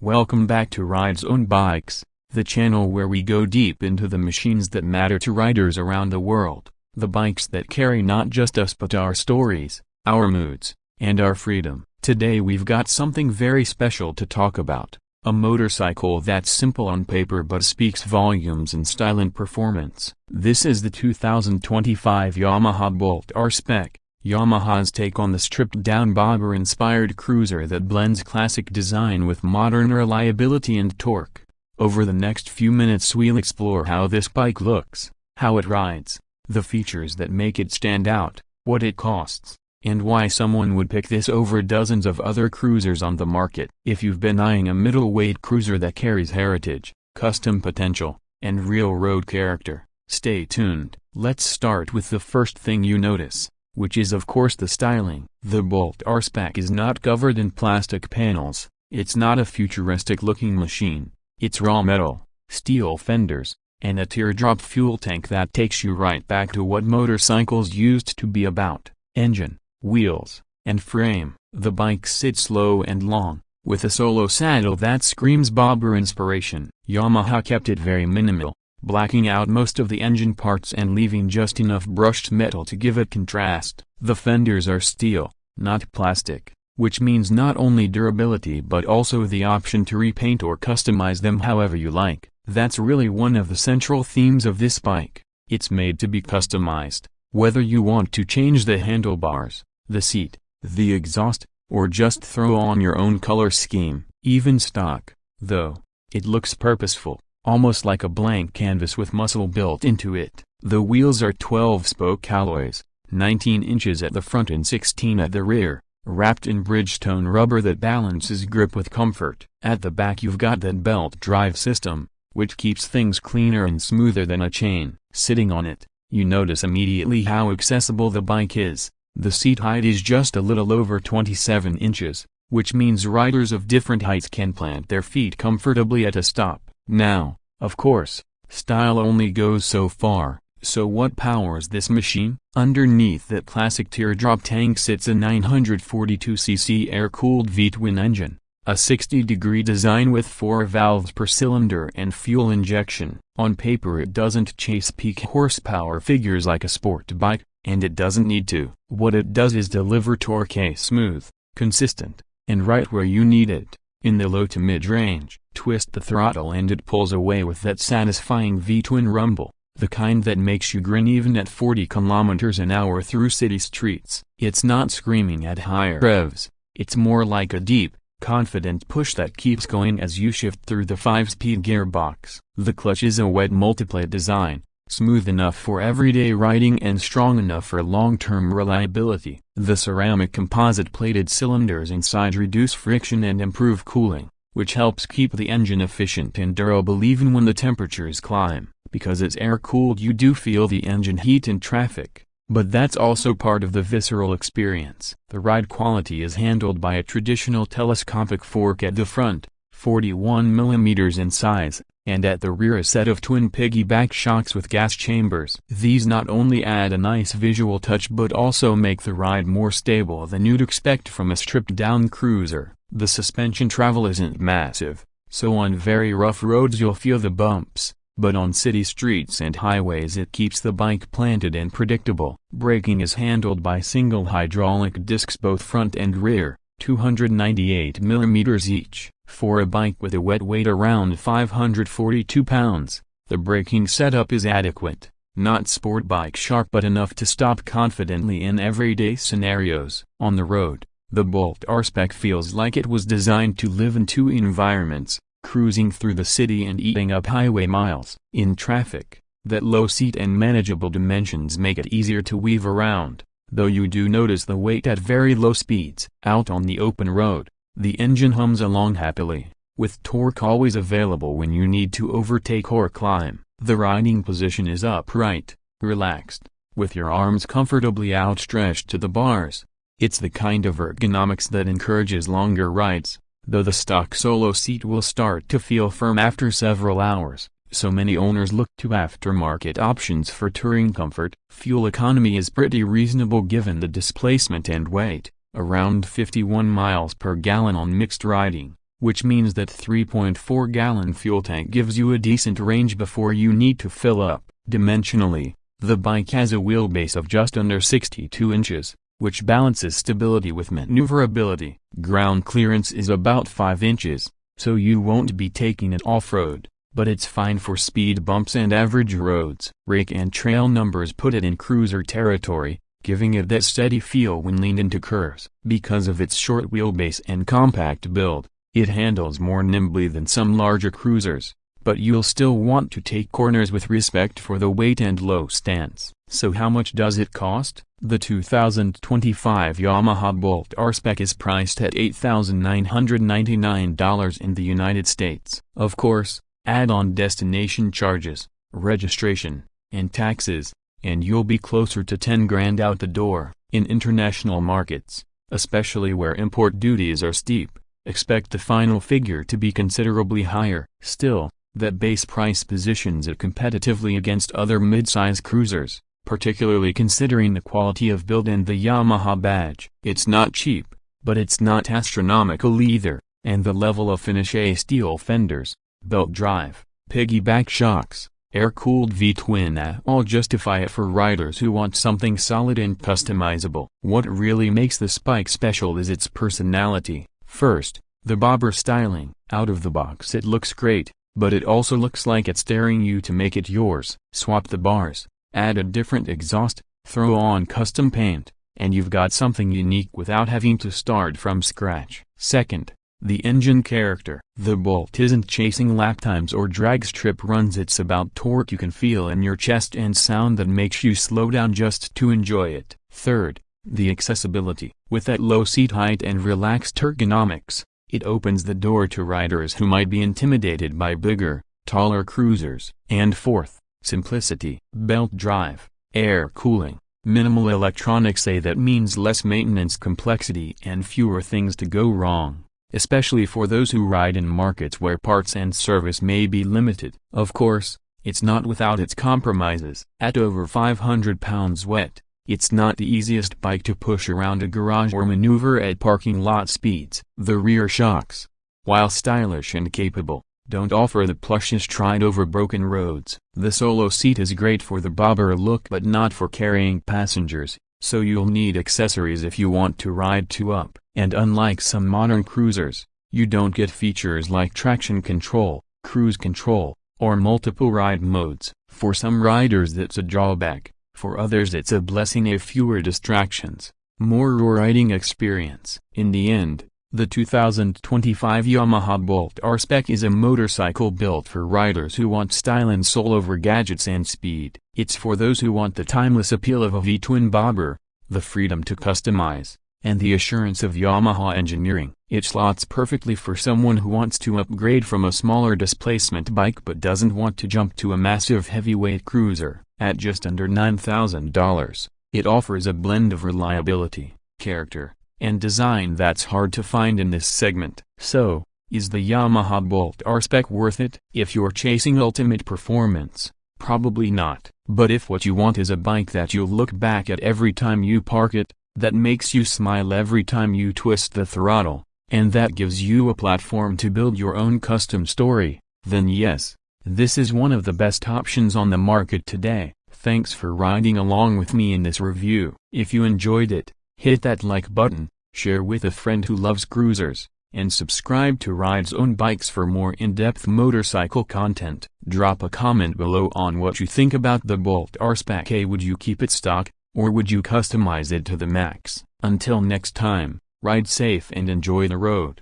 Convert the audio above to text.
Welcome back to Ridezone Bikes, the channel where we go deep into the machines that matter to riders around the world, the bikes that carry not just us but our stories, our moods, and our freedom. Today we've got something very special to talk about, a motorcycle that's simple on paper but speaks volumes in style and performance. This is the 2025 Yamaha Bolt R-Spec, Yamaha's take on the stripped-down bobber-inspired cruiser that blends classic design with modern reliability and torque. Over the next few minutes we'll explore how this bike looks, how it rides, the features that make it stand out, what it costs, and why someone would pick this over dozens of other cruisers on the market. If you've been eyeing a middleweight cruiser that carries heritage, custom potential, and real road character, stay tuned. Let's start with the first thing you notice, which is of course the styling. The Bolt R-Spec is not covered in plastic panels, it's not a futuristic looking machine, it's raw metal, steel fenders, and a teardrop fuel tank that takes you right back to what motorcycles used to be about: engine, wheels, and frame. The bike sits low and long, with a solo saddle that screams bobber inspiration. Yamaha kept it very minimal, blacking out most of the engine parts and leaving just enough brushed metal to give it contrast. The fenders are steel, not plastic, which means not only durability but also the option to repaint or customize them however you like. That's really one of the central themes of this bike. It's made to be customized, whether you want to change the handlebars, the seat, the exhaust, or just throw on your own color scheme. Even stock, though, it looks purposeful, almost like a blank canvas with muscle built into it. The wheels are 12-spoke alloys, 19 inches at the front and 16 at the rear, wrapped in Bridgestone rubber that balances grip with comfort. At the back you've got that belt drive system, which keeps things cleaner and smoother than a chain. Sitting on it, you notice immediately how accessible the bike is. The seat height is just a little over 27 inches, which means riders of different heights can plant their feet comfortably at a stop. Now, of course, style only goes so far, so what powers this machine? Underneath that classic teardrop tank sits a 942cc air-cooled V-twin engine, a 60-degree design with 4 valves per cylinder and fuel injection. On paper it doesn't chase peak horsepower figures like a sport bike, and it doesn't need to. What it does is deliver torque smooth, consistent, and right where you need it. In the low to mid-range, twist the throttle and it pulls away with that satisfying V-twin rumble, the kind that makes you grin even at 40 kilometers an hour through city streets. It's not screaming at higher revs, it's more like a deep, confident push that keeps going as you shift through the 5-speed gearbox. The clutch is a wet multiplate design, smooth enough for everyday riding and strong enough for long-term reliability. The ceramic composite-plated cylinders inside reduce friction and improve cooling, which helps keep the engine efficient and durable even when the temperatures climb. Because it's air-cooled you do feel the engine heat in traffic, but that's also part of the visceral experience. The ride quality is handled by a traditional telescopic fork at the front, 41 mm in size, and at the rear a set of twin piggyback shocks with gas chambers. These not only add a nice visual touch but also make the ride more stable than you'd expect from a stripped-down cruiser. The suspension travel isn't massive, so on very rough roads you'll feel the bumps, but on city streets and highways it keeps the bike planted and predictable. Braking is handled by single hydraulic discs both front and rear, 298 mm each. For a bike with a wet weight around 542 pounds, the braking setup is adequate, not sport bike sharp but enough to stop confidently in everyday scenarios. On the road, the Bolt R-Spec feels like it was designed to live in two environments, cruising through the city and eating up highway miles. In traffic, that low seat and manageable dimensions make it easier to weave around, though you do notice the weight at very low speeds. Out on the open road, the engine hums along happily, with torque always available when you need to overtake or climb. The riding position is upright, relaxed, with your arms comfortably outstretched to the bars. It's the kind of ergonomics that encourages longer rides, though the stock solo seat will start to feel firm after several hours, so many owners look to aftermarket options for touring comfort. Fuel economy is pretty reasonable given the displacement and weight, around 51 miles per gallon on mixed riding, which means that 3.4-gallon fuel tank gives you a decent range before you need to fill up. Dimensionally, the bike has a wheelbase of just under 62 inches, which balances stability with maneuverability. Ground clearance is about 5 inches, so you won't be taking it off-road, but it's fine for speed bumps and average roads. Rake and trail numbers put it in cruiser territory, giving it that steady feel when leaned into curves. Because of its short wheelbase and compact build, it handles more nimbly than some larger cruisers, but you'll still want to take corners with respect for the weight and low stance. So how much does it cost? The 2025 Yamaha Bolt R-Spec is priced at $8,999 in the United States. Of course, add on destination charges, registration, and taxes, and you'll be closer to 10 grand out the door. In international markets, especially where import duties are steep, expect the final figure to be considerably higher. Still, that base price positions it competitively against other mid-size cruisers, particularly considering the quality of build and the Yamaha badge. It's not cheap, but it's not astronomical either, and the level of finish, steel fenders, belt drive, piggyback shocks, air-cooled V-twin all justify it for riders who want something solid and customizable. What really makes this bike special is its personality. First, the bobber styling. Out of the box it looks great, but it also looks like it's daring you to make it yours. Swap the bars, add a different exhaust, throw on custom paint, and you've got something unique without having to start from scratch. Second, the engine character. The Bolt isn't chasing lap times or drag strip runs, it's about torque you can feel in your chest and sound that makes you slow down just to enjoy it. Third, the accessibility. With that low seat height and relaxed ergonomics, it opens the door to riders who might be intimidated by bigger, taller cruisers. And fourth, simplicity. Belt drive, air cooling, minimal electronics. That means less maintenance complexity and fewer things to go wrong, especially for those who ride in markets where parts and service may be limited. Of course, it's not without its compromises. At over 500 pounds wet, it's not the easiest bike to push around a garage or maneuver at parking lot speeds. The rear shocks, while stylish and capable, don't offer the plushest ride over broken roads. The solo seat is great for the bobber look but not for carrying passengers, so you'll need accessories if you want to ride two up. And unlike some modern cruisers, you don't get features like traction control, cruise control, or multiple ride modes. For some riders that's a drawback, for others it's a blessing. Fewer distractions, more riding experience. In the end, the 2025 Yamaha Bolt R-Spec is a motorcycle built for riders who want style and soul over gadgets and speed. It's for those who want the timeless appeal of a V-twin bobber, the freedom to customize, and the assurance of Yamaha engineering. It slots perfectly for someone who wants to upgrade from a smaller displacement bike but doesn't want to jump to a massive heavyweight cruiser. At just under $9,000, it offers a blend of reliability, character, and design that's hard to find in this segment. So, is the Yamaha Bolt R-Spec worth it? If you're chasing ultimate performance, probably not. But if what you want is a bike that you'll look back at every time you park it, that makes you smile every time you twist the throttle, and that gives you a platform to build your own custom story, then yes, this is one of the best options on the market today. Thanks for riding along with me in this review. If you enjoyed it, hit that like button, share with a friend who loves cruisers, and subscribe to Ridezone Bikes for more in-depth motorcycle content. Drop a comment below on what you think about the Bolt R-Spec. Would you keep it stock, or would you customize it to the max? Until next time, ride safe and enjoy the road.